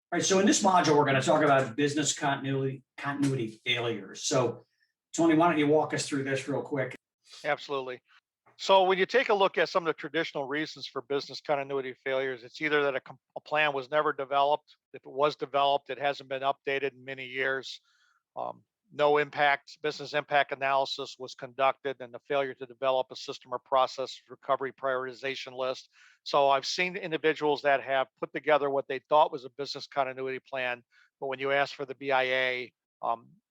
All right, so in this module, we're going to talk about business continuity failures. So, Tony, why don't you walk us through this real quick? Absolutely. So when you take a look at some of the traditional reasons for business continuity failures, it's either that a plan was never developed. If it was developed, it hasn't been updated in many years. Um, no impact, business impact analysis was conducted, and the failure to develop a system or process recovery prioritization list. So I've seen individuals that have put together what they thought was a business continuity plan, but when you ask for the BIA,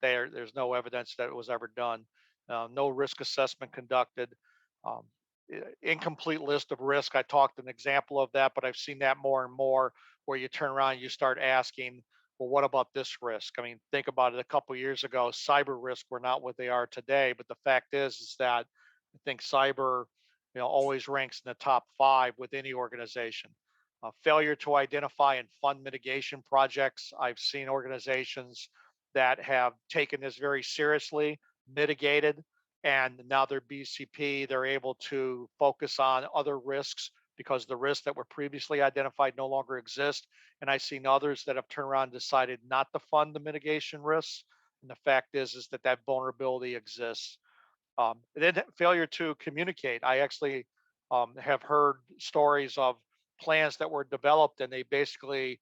there's no evidence that it was ever done. No risk assessment conducted. Um, Incomplete list of risk. I talked an example of that, but I've seen that more and more where you turn around and you start asking, well, what about this risk? I mean, think about it. A couple of years ago, cyber risk were not what they are today. But the fact is that I think cyber, always ranks in the top five with any organization. Failure to identify and fund mitigation projects. I've seen organizations that have taken this very seriously, mitigated, and now they're BCP. They're able to focus on other risks because the risks that were previously identified no longer exist. And I've seen others that have turned around and decided not to fund the mitigation risks. And the fact is that that vulnerability exists. And then failure to communicate. I actually have heard stories of plans that were developed and they basically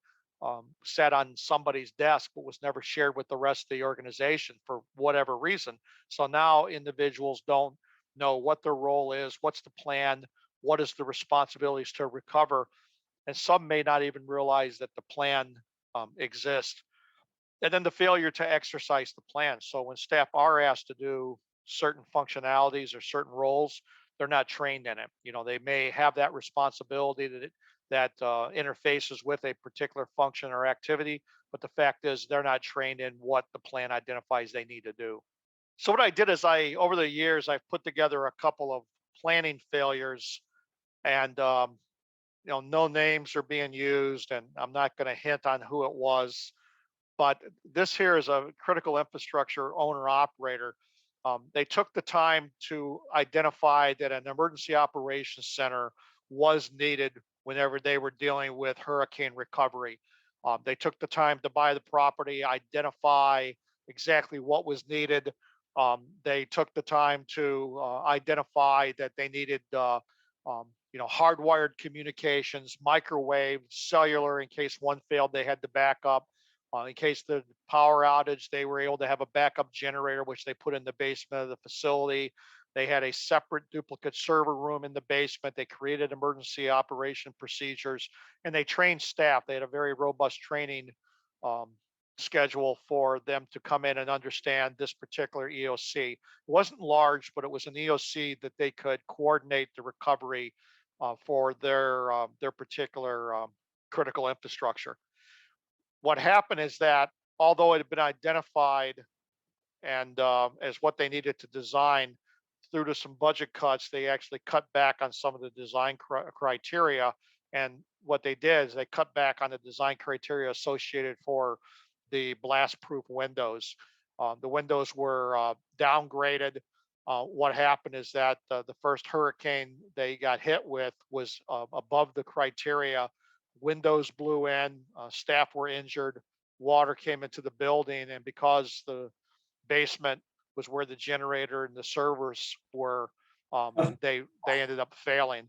sat on somebody's desk but was never shared with the rest of the organization for whatever reason. So now individuals don't know what their role is, what's the plan, what is the responsibilities to recover, and some may not even realize that the plan exists. And then the failure to exercise the plan. So when staff are asked to do certain functionalities or certain roles, they're not trained in it. They may have that responsibility that interfaces with a particular function or activity, but the fact is they're not trained in what the plan identifies they need to do. So what I did is over the years, I've put together a couple of planning failures, and no names are being used, and I'm not going to hint on who it was, but this here is a critical infrastructure owner operator. They took the time to identify that an emergency operations center was needed whenever they were dealing with hurricane recovery. They took the time to buy the property, identify exactly what was needed. They took the time to identify that they needed, hardwired communications, microwave, cellular in case one failed, they had the backup. In case the power outage, they were able to have a backup generator, which they put in the basement of the facility. They had a separate duplicate server room in the basement. They created emergency operation procedures and they trained staff. They had a very robust training um, schedule for them to come in and understand this particular EOC. It wasn't large, but it was an EOC that they could coordinate the recovery for their particular critical infrastructure. What happened is that although it had been identified and as what they needed to design, due to some budget cuts, they actually cut back on some of the design criteria. And what they did is they cut back on the design criteria associated for the blast proof windows. The windows were downgraded. What happened is that the first hurricane they got hit with was above the criteria. Windows blew in, staff were injured, water came into the building, and because the basement was where the generator and the servers were, they ended up failing.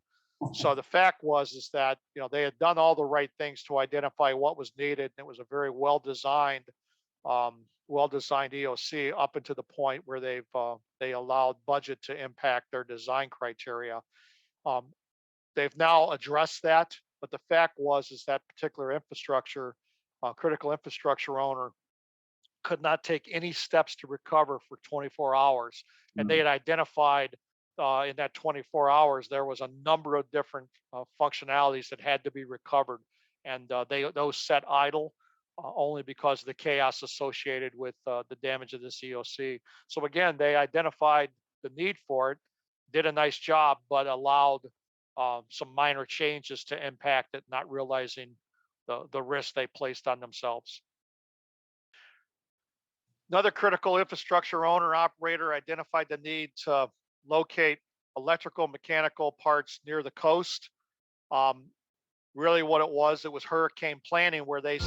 So the fact was is that they had done all the right things to identify what was needed, and it was a very well designed EOC up until the point where they allowed budget to impact their design criteria. Um, they've now addressed that, but the fact was is that particular infrastructure, critical infrastructure owner could not take any steps to recover for 24 hours. And they Mm. had identified in that 24 hours, there was a number of different functionalities that had to be recovered. And those set idle only because of the chaos associated with the damage of the COC. So again, they identified the need for it, did a nice job, but allowed some minor changes to impact it, not realizing the risk they placed on themselves. Another critical infrastructure owner operator identified the need to locate electrical mechanical parts near the coast. Um, Really what it was hurricane planning where they